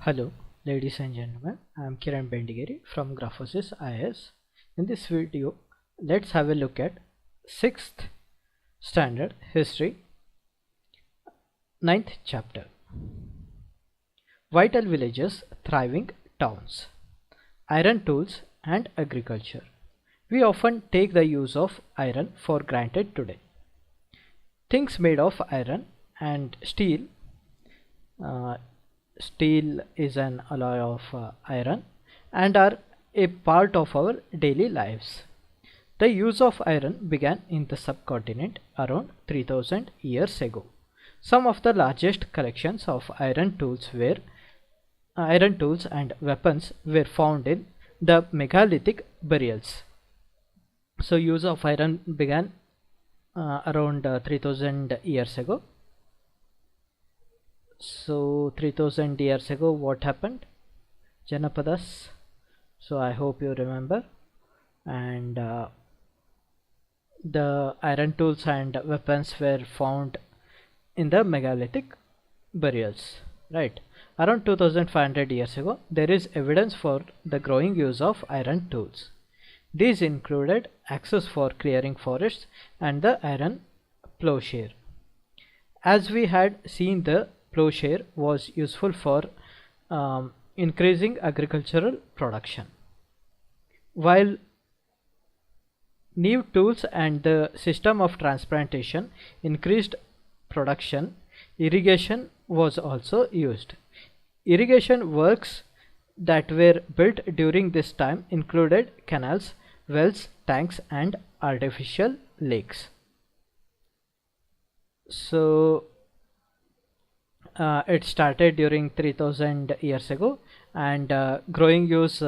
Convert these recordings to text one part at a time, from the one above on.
Hello, ladies and gentlemen. I am Kiran Bendigeri from Grafosyss IAS. In this video, let's have a look at 6th Standard History, 9th chapter. Vital villages, thriving towns, iron tools and agriculture. We often take the use of iron for granted today. Things made of iron and steel. Steel is an alloy of iron and are a part of our daily lives. The use of iron began in the subcontinent around 3000 years ago. Some of the largest collections of iron tools and weapons were found in the megalithic burials. So use of iron began around 3000 years ago. So 3000 years ago, what happened? Janapadas. So I hope you remember. And the iron tools and weapons were found in the megalithic burials, right? Around 2500 years ago, there is evidence for the growing use of iron tools. These included axes for clearing forests and the iron plowshare. As we had seen, the plowshare was useful for increasing agricultural production, while new tools and the system of transplantation increased production. Irrigation was also used. Irrigation works that were built during this time included canals, wells, tanks and artificial lakes. So it started during 3000 years ago, and growing use,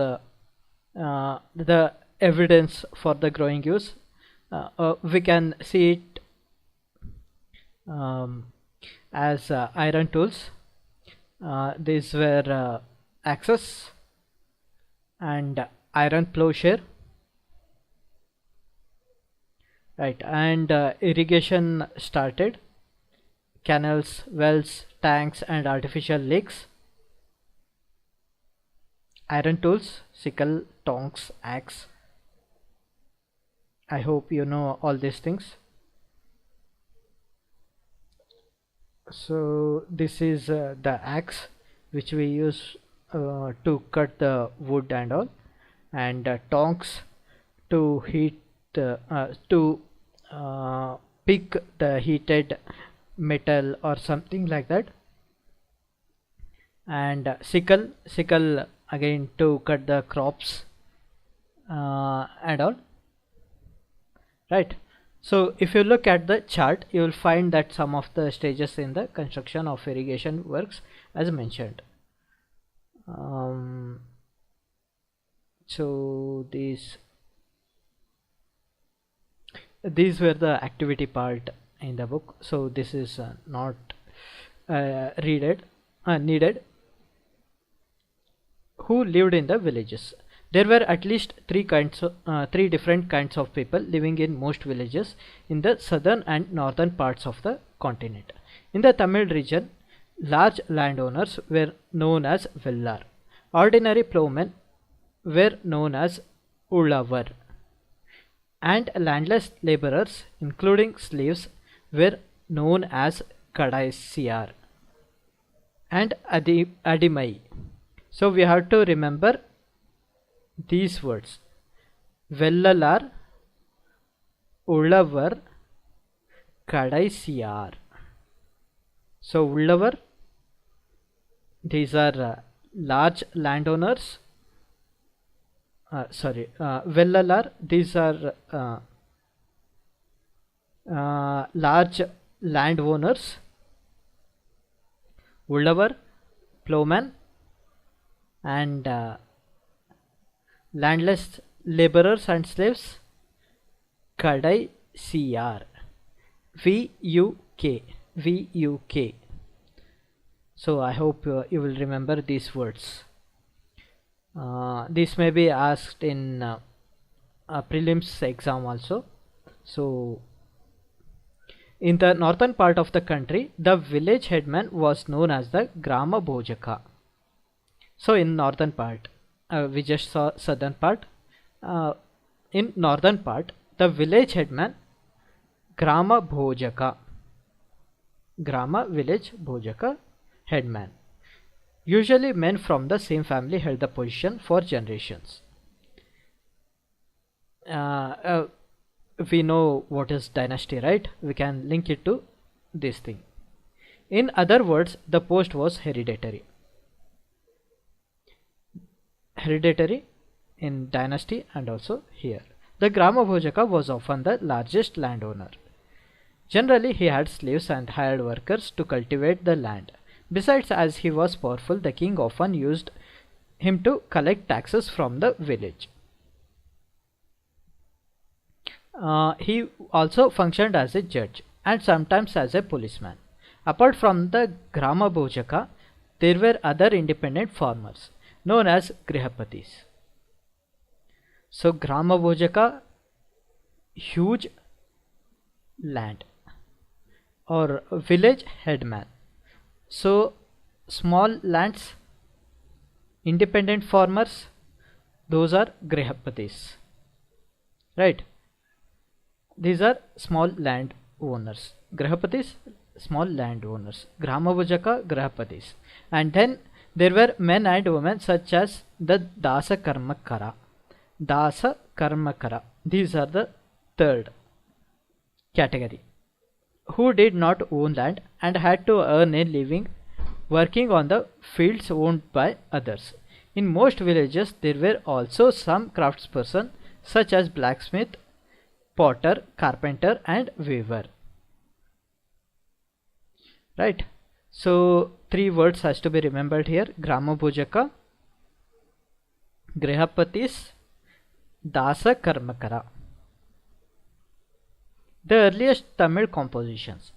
the evidence for the growing use, we can see it as iron tools. These were axes and iron plowshare, right? And irrigation started. Canals, wells, tanks and artificial lakes. Iron tools, sickle, tongs, axe. I hope you know all these things. So this is the axe which we use to cut the wood and all, and tongs to heat to pick the heated metal or something like that, and sickle again to cut the crops and all, right? So if you look at the chart, you will find that some of the stages in the construction of irrigation works as mentioned. So these were the activity part in the book, so this is not needed. Who lived in the villages? There were at least three different kinds of people living in most villages in the southern and northern parts of the continent. In the Tamil region, large landowners were known as Vellar. Ordinary plowmen were known as Ulavar, and landless laborers, including slaves, were known as Kadaisiyar and Adimai. So we have to remember these words: Vellalar, Ullavar, Kadaisiyar. So Ullavar, these are large landowners. Vellalar, these are large landowners. Ullavar, plowman, and landless laborers and slaves, Kadaisiyar, VUK. So I hope you will remember these words. This may be asked in a prelims exam also. So in the northern part of the country, the village headman was known as the Grama Bhojaka. So in northern part, we just saw southern part. In northern part, the village headman, Grama Bhojaka, Grama village Bhojaka headman. Usually men from the same family held the position for generations. We know what is dynasty, right? We can link it to this thing. In other words, the post was hereditary. Hereditary in dynasty and also here. The Grama Bhojaka was often the largest landowner. Generally, he had slaves and hired workers to cultivate the land. Besides, as he was powerful, the king often used him to collect taxes from the village. He also functioned as a judge and sometimes as a policeman. Apart from the Grama Bhojaka, there were other independent farmers known as Grihapatis. So Grama Bhojaka, huge land or village headman. So small lands, independent farmers, those are Grihapatis, right? These are small land owners. Grihapatis, small land owners. Grama Bhojaka, Grihapatis. And then there were men and women such as the Dasa Karmakara. Dasa Karmakara. These are the third category, who did not own land and had to earn a living working on the fields owned by others. In most villages, there were also some craftspersons such as blacksmith, potter, carpenter and weaver. Right. So three words has to be remembered here: Grama Bhojaka, Grihapatis, Dasa Karmakara. The earliest Tamil compositions.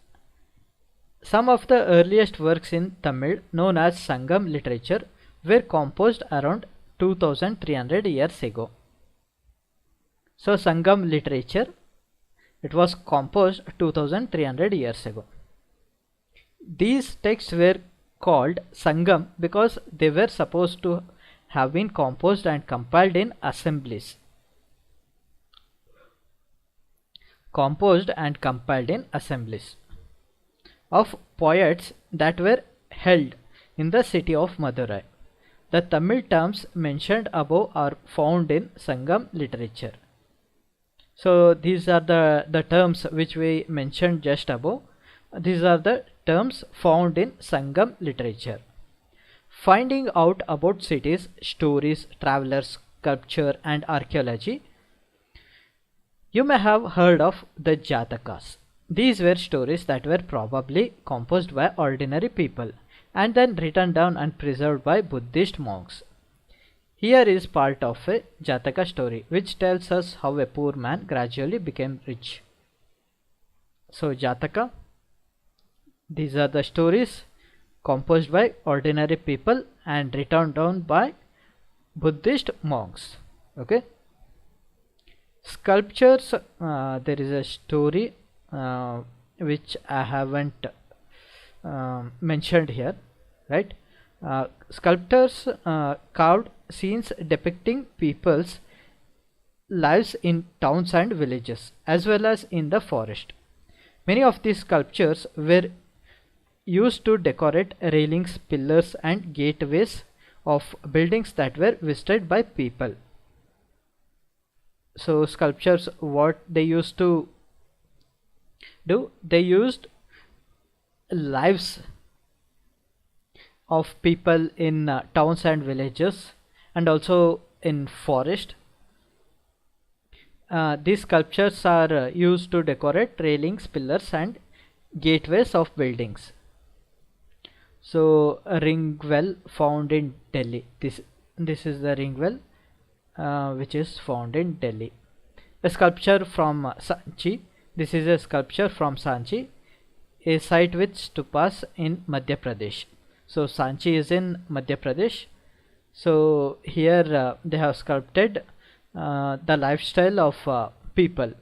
Some of the earliest works in Tamil, known as Sangam literature, were composed around 2300 years ago. So Sangam literature, it was composed 2300 years ago. These texts were called Sangam because they were supposed to have been composed and compiled in assemblies. Composed and compiled in assemblies of poets that were held in the city of Madurai. The Tamil terms mentioned above are found in Sangam literature. So these are the terms which we mentioned just above. These are the terms found in Sangam literature. Finding out about cities, stories, travelers, sculpture and archaeology. You may have heard of the Jatakas. These were stories that were probably composed by ordinary people and then written down and preserved by Buddhist monks. Here is part of a Jataka story which tells us how a poor man gradually became rich. So Jataka, these are the stories composed by ordinary people and written down by Buddhist monks. Okay. Sculptures, there is a story which I haven't mentioned here, right? Sculptors carved scenes depicting people's lives in towns and villages as well as in the forest. Many of these sculptures were used to decorate railings, pillars and gateways of buildings that were visited by people. So sculptures, what they used to do, they used lives of people in towns and villages and also in forest. These sculptures are used to decorate railings, pillars and gateways of buildings. So a ring well found in Delhi. This is the ring well which is found in Delhi. A sculpture from Sanchi. This is a sculpture from Sanchi, a site with stupas in Madhya Pradesh. So Sanchi is in Madhya Pradesh. So here they have sculpted the lifestyle of people.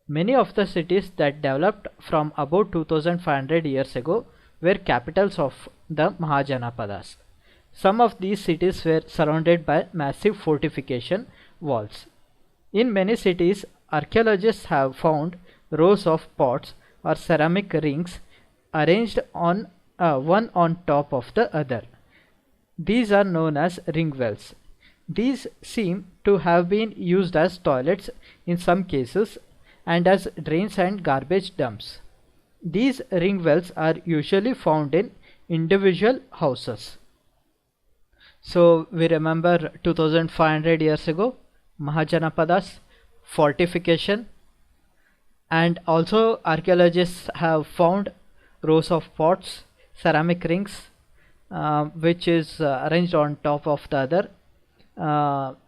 Many of the cities that developed from about 2500 years ago were capitals of the Mahajanapadas. Some of these cities were surrounded by massive fortification walls. In many cities, archaeologists have found rows of pots or ceramic rings arranged on one on top of the other. These are known as ring wells. These seem to have been used as toilets in some cases and as drains and garbage dumps. These ring wells are usually found in individual houses. So we remember 2500 years ago, Mahajanapadas, fortification, and also archaeologists have found rows of pots, ceramic rings, which is arranged on top of the other.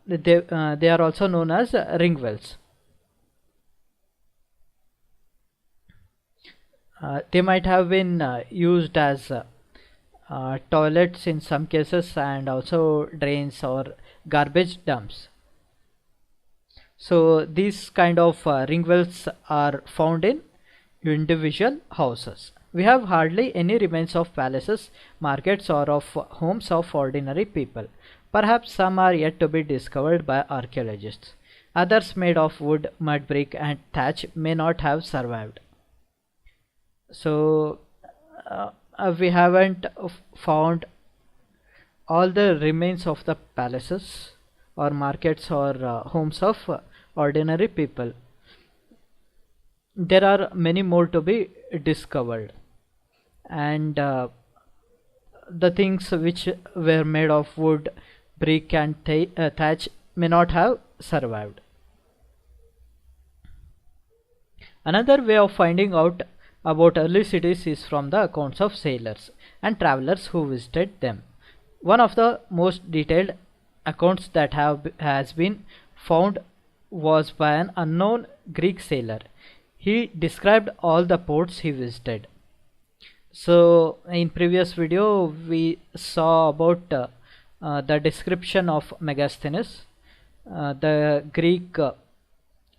They are also known as ring wells. They might have been used as toilets in some cases and also drains or garbage dumps. So these kind of ring wells are found in individual houses. We have hardly any remains of palaces, markets, or of homes of ordinary people. Perhaps some are yet to be discovered by archaeologists. Others made of wood, mud, brick, and thatch may not have survived. So we haven't found all the remains of the palaces or markets or homes of ordinary people. There are many more to be discovered, and the things which were made of wood, brick, and thatch may not have survived. Another way of finding out about early cities is from the accounts of sailors and travelers who visited them. One of the most detailed accounts that has been found was by an unknown Greek sailor. He described all the ports he visited. So in previous video we saw about the description of Megasthenes, the Greek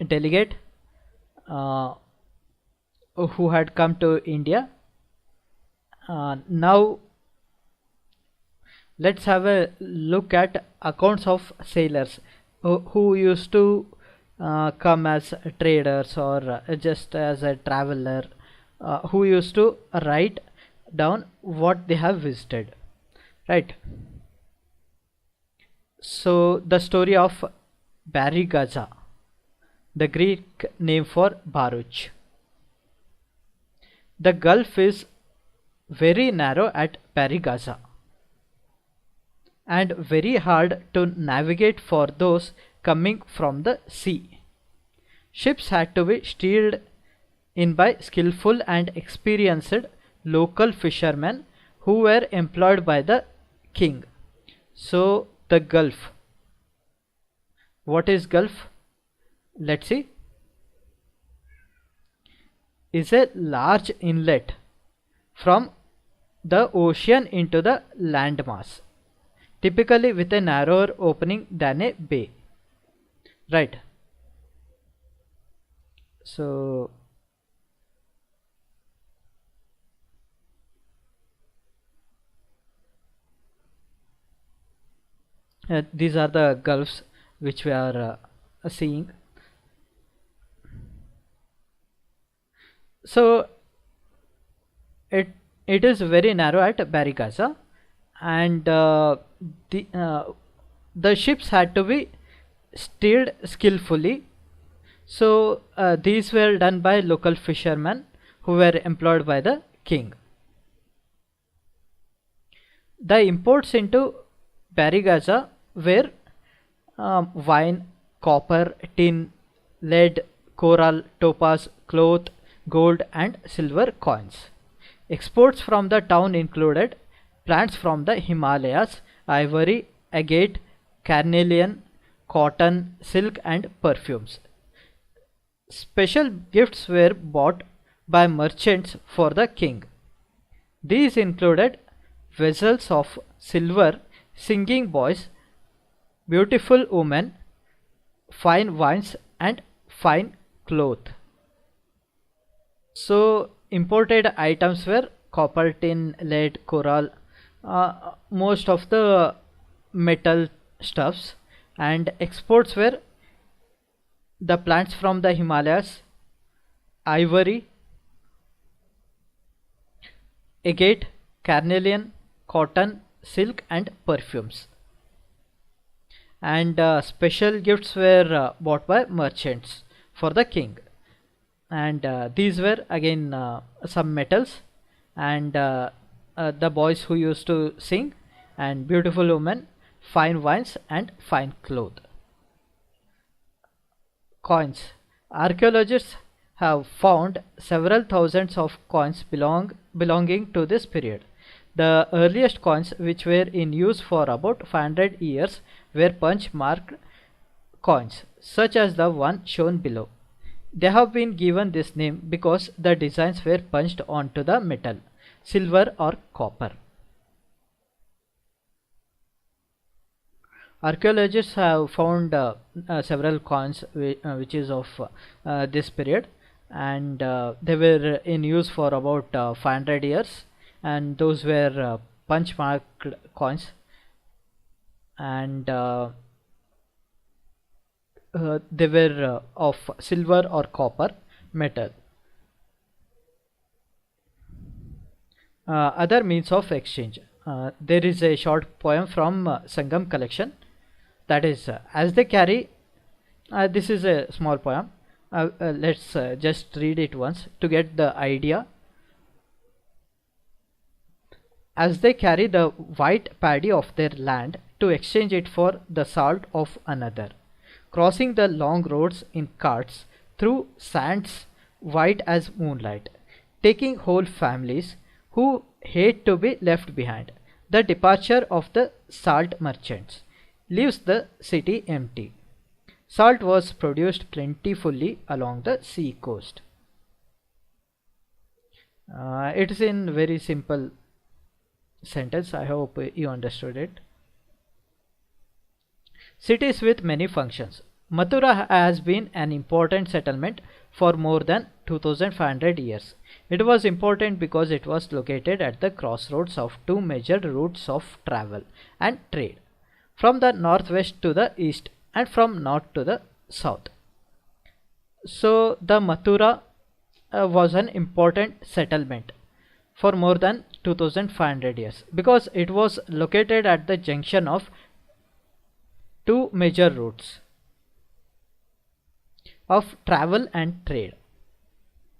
delegate who had come to India. Now let's have a look at accounts of sailors who used to come as traders or just as a traveler, who used to write down what they have visited, right? So the story of Barigaza, the Greek name for Baruch. The gulf is very narrow at Barigaza and very hard to navigate for those coming from the sea. Ships had to be steered in by skillful and experienced local fishermen who were employed by the king. So the Gulf. What is Gulf? Let's see. Is a large inlet from the ocean into the landmass, typically with a narrower opening than a bay, right? So these are the gulfs which we are seeing. So it is very narrow at Barigaza, and the ships had to be steered skillfully. So these were done by local fishermen who were employed by the king. The imports into Barigaza were wine, copper, tin, lead, coral, topaz, cloth, gold, and silver coins. Exports from the town included plants from the Himalayas, ivory, agate, carnelian, cotton, silk, and perfumes. Special gifts were bought by merchants for the king. These included vessels of silver, singing boys, beautiful women, fine wines, and fine cloth. So imported items were copper, tin, lead, coral, most of the metal stuffs, and exports were the plants from the Himalayas, ivory, agate, carnelian, cotton, silk, and perfumes. And special gifts were bought by merchants for the king. And these were again some metals, and the boys who used to sing, and beautiful women, fine wines, and fine cloth. Coins. Archaeologists have found several thousands of coins belonging to this period. The earliest coins, which were in use for about 500 years, were punch-marked coins, such as the one shown below. They have been given this name because the designs were punched onto the metal, silver or copper. Archaeologists have found several coins which is of this period, and they were in use for about 500 years, and those were punch marked coins, and they were of silver or copper metal. Other means of exchange. There is a short poem from Sangam collection, that is as they carry, this is a small poem, let's just read it once to get the idea. As they carry the white paddy of their land to exchange it for the salt of another, crossing the long roads in carts through sands white as moonlight, taking whole families who hate to be left behind. The departure of the salt merchants leaves the city empty. Salt was produced plentifully along the sea coast. It is in very simple sentence. I hope you understood it. Cities with many functions. Mathura has been an important settlement for more than 2500 years. It was important because it was located at the crossroads of two major routes of travel and trade, from the northwest to the east and from north to the south. So the Mathura was an important settlement for more than 2500 years because it was located at the junction of two major routes of travel and trade,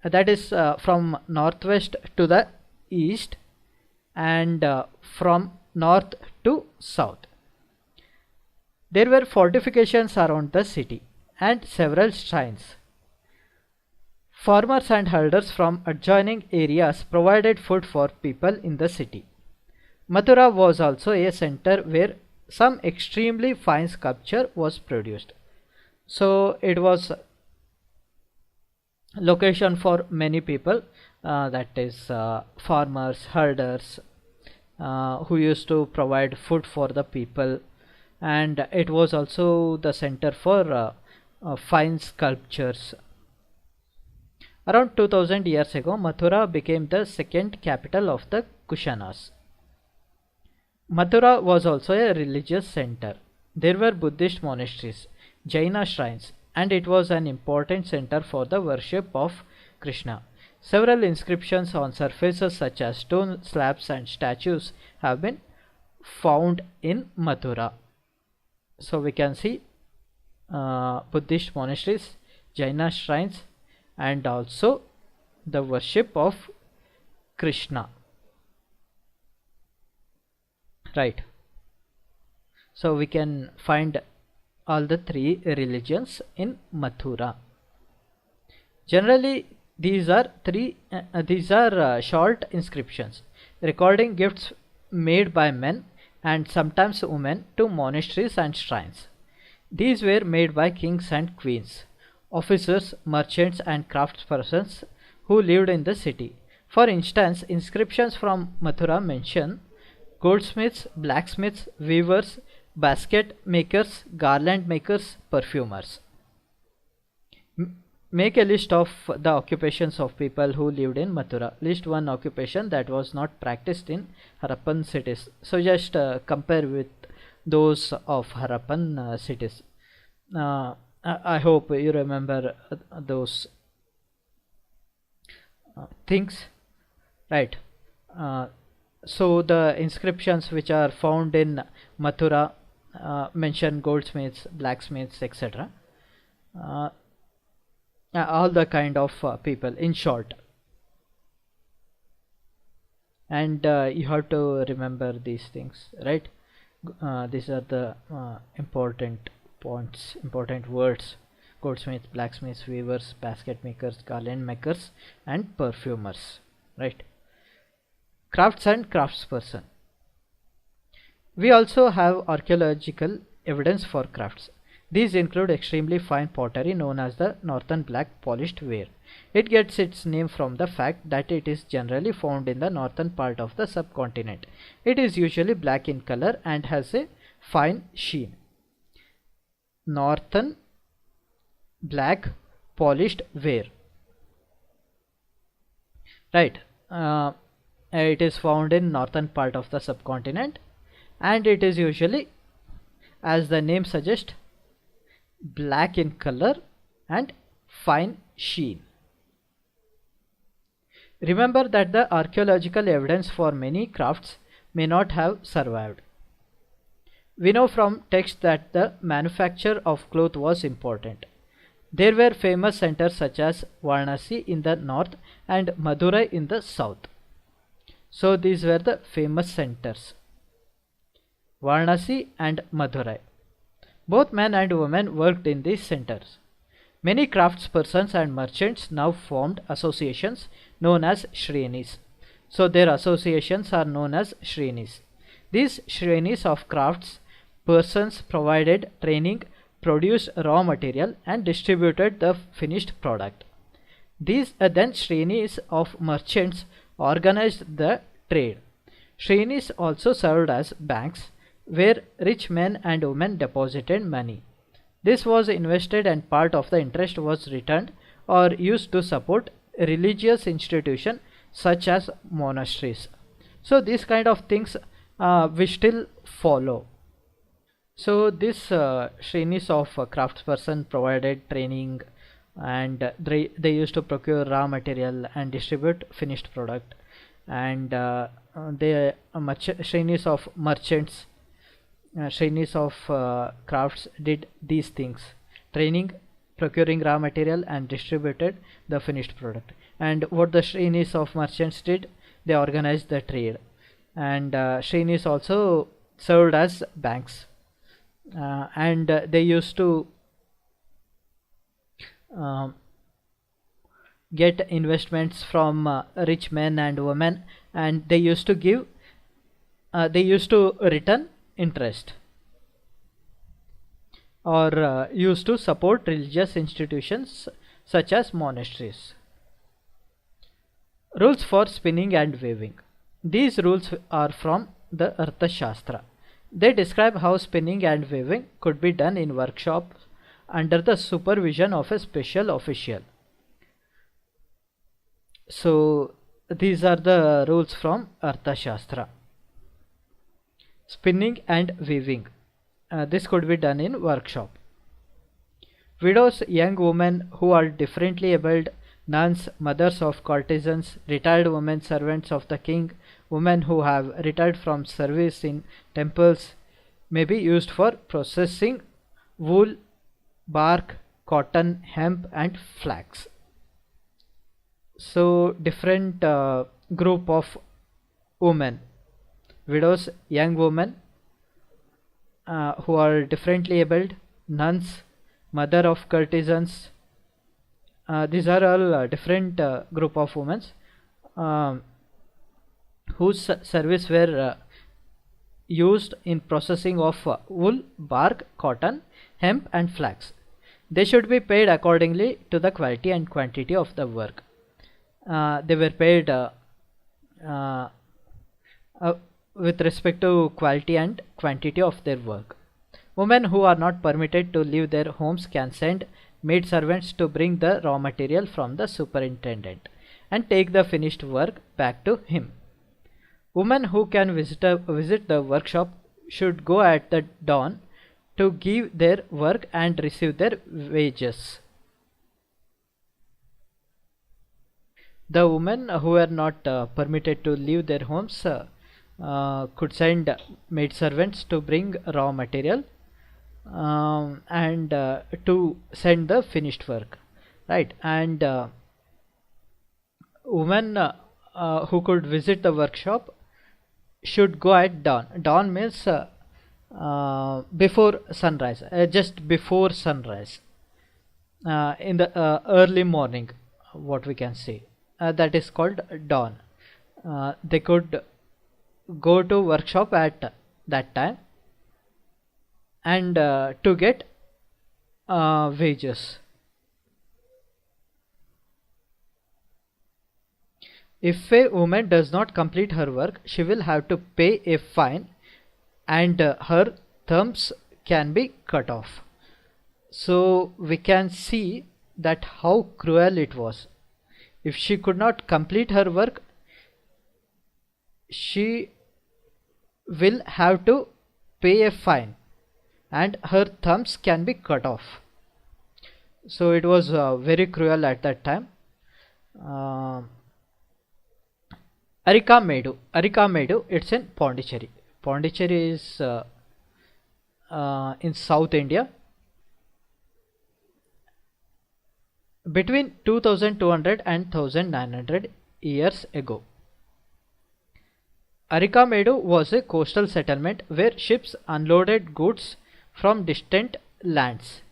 that is from northwest to the east and from north to south. There were fortifications around the city and several shrines. Farmers and herders from adjoining areas provided food for people in the city. Mathura was also a center where some extremely fine sculpture was produced. So it was location for many people, that is farmers, herders, who used to provide food for the people, and it was also the center for fine sculptures. Around 2000 years ago, Mathura became the second capital of the Kushanas. Mathura was also a religious center. There were Buddhist monasteries, Jaina shrines, and it was an important center for the worship of Krishna. Several inscriptions on surfaces such as stone slabs and statues have been found in Mathura. So we can see Buddhist monasteries, Jaina shrines, and also the worship of Krishna. Right. So we can find all the three religions in Mathura. Generally, these are short inscriptions recording gifts made by men and sometimes women to monasteries and shrines. These were made by kings and queens, officers, merchants, and craftspersons who lived in the city. For instance, inscriptions from Mathura mention goldsmiths, blacksmiths, weavers, basket makers, garland makers, perfumers. Make a list of the occupations of people who lived in Mathura. List one occupation that was not practiced in Harappan cities. So just compare with those of Harappan cities. I hope you remember those things, right? So the inscriptions which are found in Mathura mention goldsmiths, blacksmiths, etc. All the kind of people, in short. And you have to remember these things, right? These are the important points, important words: goldsmiths, blacksmiths, weavers, basket makers, garland makers, and perfumers, right? Crafts and craftsperson. We also have archaeological evidence for crafts. These include extremely fine pottery known as the northern black polished ware. It gets its name from the fact that it is generally found in the northern part of the subcontinent. It is usually black in color and has a fine sheen. Northern black polished ware, right? It is found in northern part of the subcontinent, and it is usually, as the name suggests, black in color and fine sheen. Remember that the archaeological evidence for many crafts may not have survived. We know from texts that the manufacture of cloth was important. There were famous centers such as Varanasi in the north and Madurai in the south. So these were the famous centers, Varanasi and Madurai. Both men and women worked in these centers. Many craftspersons and merchants now formed associations known as Shrenis. So their associations are known as Shrenis. These Shrenis of crafts persons provided training, produced raw material, and distributed the finished product. These then Shrenis of merchants organized the trade. Shrenis also served as banks where rich men and women deposited money. This was invested and part of the interest was returned or used to support religious institutions such as monasteries. So these kind of things we still follow. So this Shrenis of craftsperson provided training, and they used to procure raw material and distribute finished product, and the Shrenis of merchants, Shrenis of crafts did these things: training, procuring raw material, and distributed the finished product. And what the Shrenis of merchants did, they organized the trade, and Shrenis also served as banks, and they used to get investments from rich men and women, and they used to give they used to return interest, or used to support religious institutions such as monasteries. Rules for spinning and weaving. These rules are from the Arthashastra. They describe how spinning and weaving could be done in workshops under the supervision of a special official. So these are the rules from Arthashastra. Spinning and weaving. This could be done in workshop. Widows, young women who are differently abled, nuns, mothers of courtesans, retired women servants of the king, women who have retired from service in temples may be used for processing wool, bark, cotton, hemp, and flax. So different group of women: widows, young women who are differently abled, nuns, mother of courtesans. These are all different group of women whose service were used in processing of wool, bark, cotton, hemp, and flax. They should be paid accordingly to the quality and quantity of the work. They were paid with respect to quality and quantity of their work. Women who are not permitted to leave their homes can send maid servants to bring the raw material from the superintendent and take the finished work back to him. Women who can visit the workshop should go at the dawn to give their work and receive their wages. The women who are not permitted to leave their homes could send maid servants to bring raw material and to send the finished work, right? And women who could visit the workshop should go at dawn. Dawn means before sunrise, just before sunrise, in the early morning, what we can say, that is called dawn. They could go to workshop at that time and to get wages. If a woman does not complete her work, she will have to pay a fine and her thumbs can be cut off. So we can see that how cruel it was. If she could not complete her work, she will have to pay a fine and her thumbs can be cut off. So it was very cruel at that time. Arikamedu, it's in Pondicherry. Pondicherry is in South India. Between 2200 and 1900 years ago, Arikamedu was a coastal settlement where ships unloaded goods from distant lands.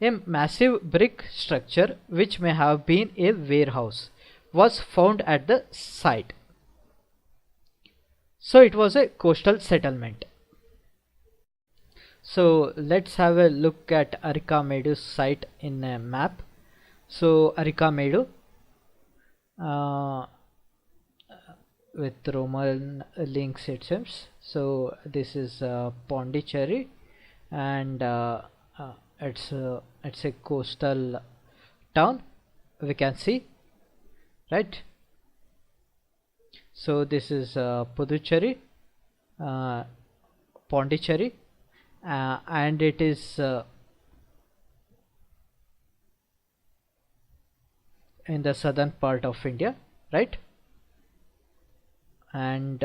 A massive brick structure, which may have been a warehouse, was found at the site. So it was a coastal settlement. So let's have a look at Arikamedu's site in a map. So Arikamedu with Roman links it seems. So this is Pondicherry, and it's a coastal town, we can see, right? So this is Puducherry, Pondicherry, and it is in the southern part of India, right? And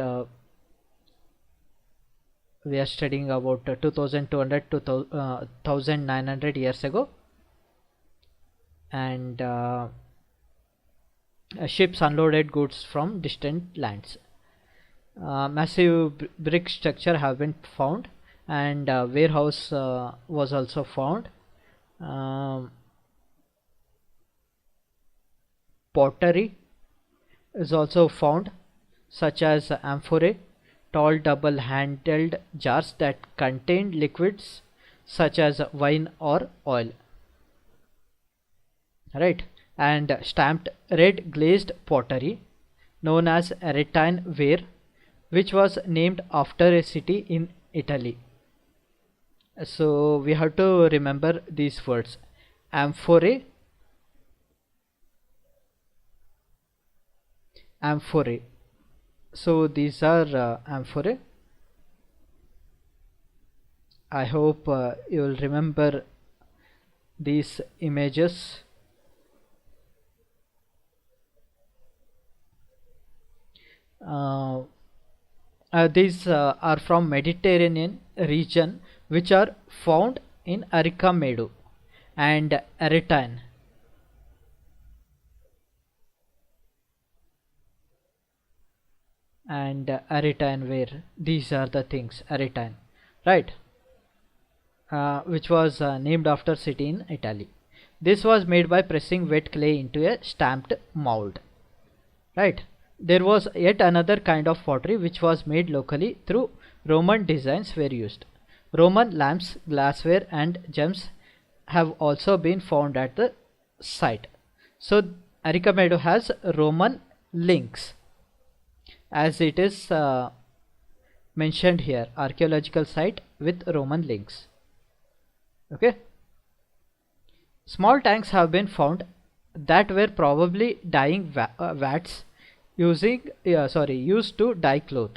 we are studying about 2200 to 1900 years ago, and ships unloaded goods from distant lands. Massive brick structure have been found, and warehouse was also found. Pottery is also found, such as amphorae, tall double-handled jars that contained liquids such as wine or oil, right? And stamped red glazed pottery known as Aretine ware, which was named after a city in Italy. So we have to remember these words: amphorae, amphorae. So these are amphorae. I hope you will remember these images. These are from Mediterranean region, which are found in Arikamedu and Aretine. And Aretine ware, these are the things, Aretine, right? Which was named after city in Italy. This was made by pressing wet clay into a stamped mold, right? There was yet another kind of pottery which was made locally through Roman designs were used. Roman lamps, glassware and gems have also been found at the site. So Arikamedu has Roman links, as it is mentioned here, archaeological site with Roman links. Okay. Small tanks have been found that were probably dyeing vats used to dye cloth.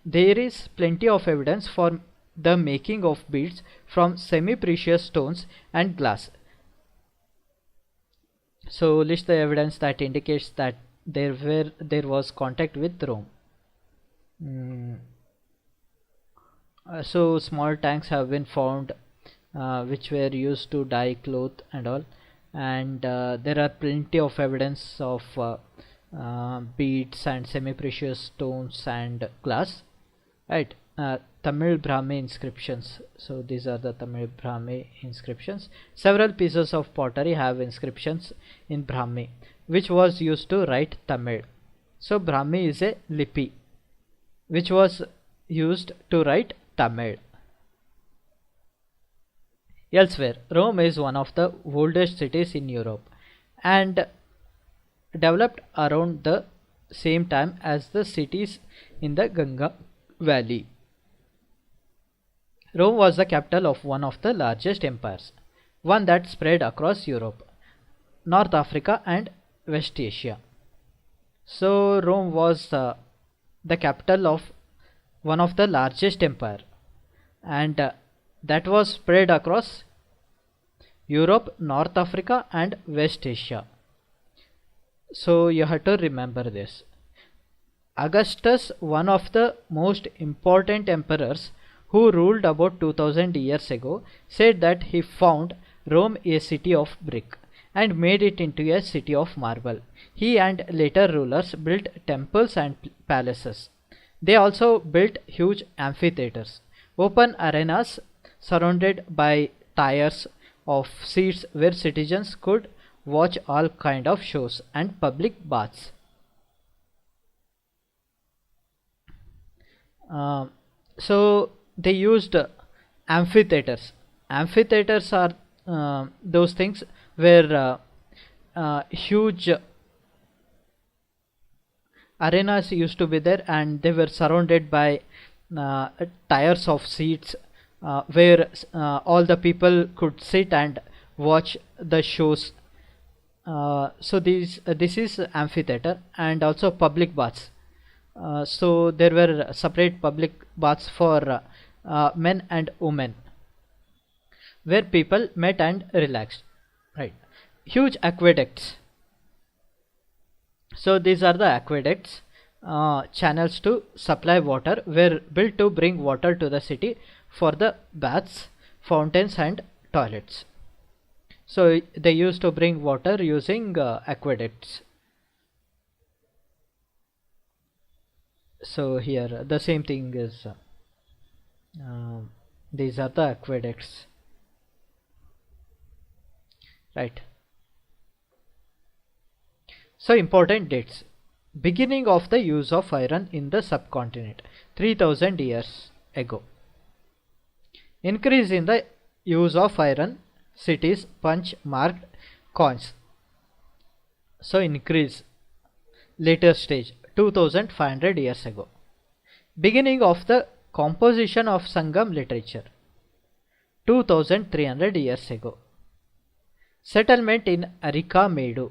There is plenty of evidence for the making of beads from semi-precious stones and glass. So list the evidence that indicates that there was contact with Rome. So small tanks have been found which were used to dye cloth and all, and there are plenty of evidence of beads and semi-precious stones and glass, right? Tamil Brahmi inscriptions. So these are the Tamil Brahmi inscriptions. Several pieces of pottery have inscriptions in Brahmi, which was used to write Tamil. So Brahmi is a lipi which was used to write Tamil. Elsewhere, Rome is one of the oldest cities in Europe and developed around the same time as the cities in the Ganga Valley. Rome was the capital of one of the largest empires, one that spread across Europe, North Africa and West Asia. So Rome was the capital of one of the largest empire, and that was spread across Europe, North Africa and West Asia. So you have to remember this. Augustus, one of the most important emperors who ruled about 2000 years ago, said that he found Rome a city of brick and made it into a city of marble. He and later rulers built temples and palaces. They also built huge amphitheaters, open arenas surrounded by tiers of seats where citizens could watch all kind of shows, and public baths. So they used amphitheaters. Amphitheaters are those things where huge arenas used to be there, and they were surrounded by tiers of seats where all the people could sit and watch the shows. So this is amphitheater, and also public baths. So there were separate public baths for men and women, where people met and relaxed, right? Huge aqueducts. So these are the aqueducts. Channels to supply water were built to bring water to the city for the baths, fountains and toilets. So they used to bring water using aqueducts. So here the same thing is these are the aqueducts, right? So important dates. Beginning of the use of iron in the subcontinent 3000 years ago. Increase in the use of iron, cities punch marked coins. So increase, later stage 2500 years ago. Beginning of the composition of Sangam literature 2300 years ago. Settlement in Arika Medu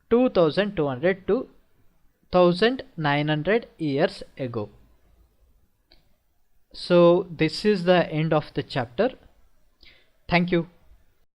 2200 to 1900 years ago. So this is the end of the chapter. Thank you.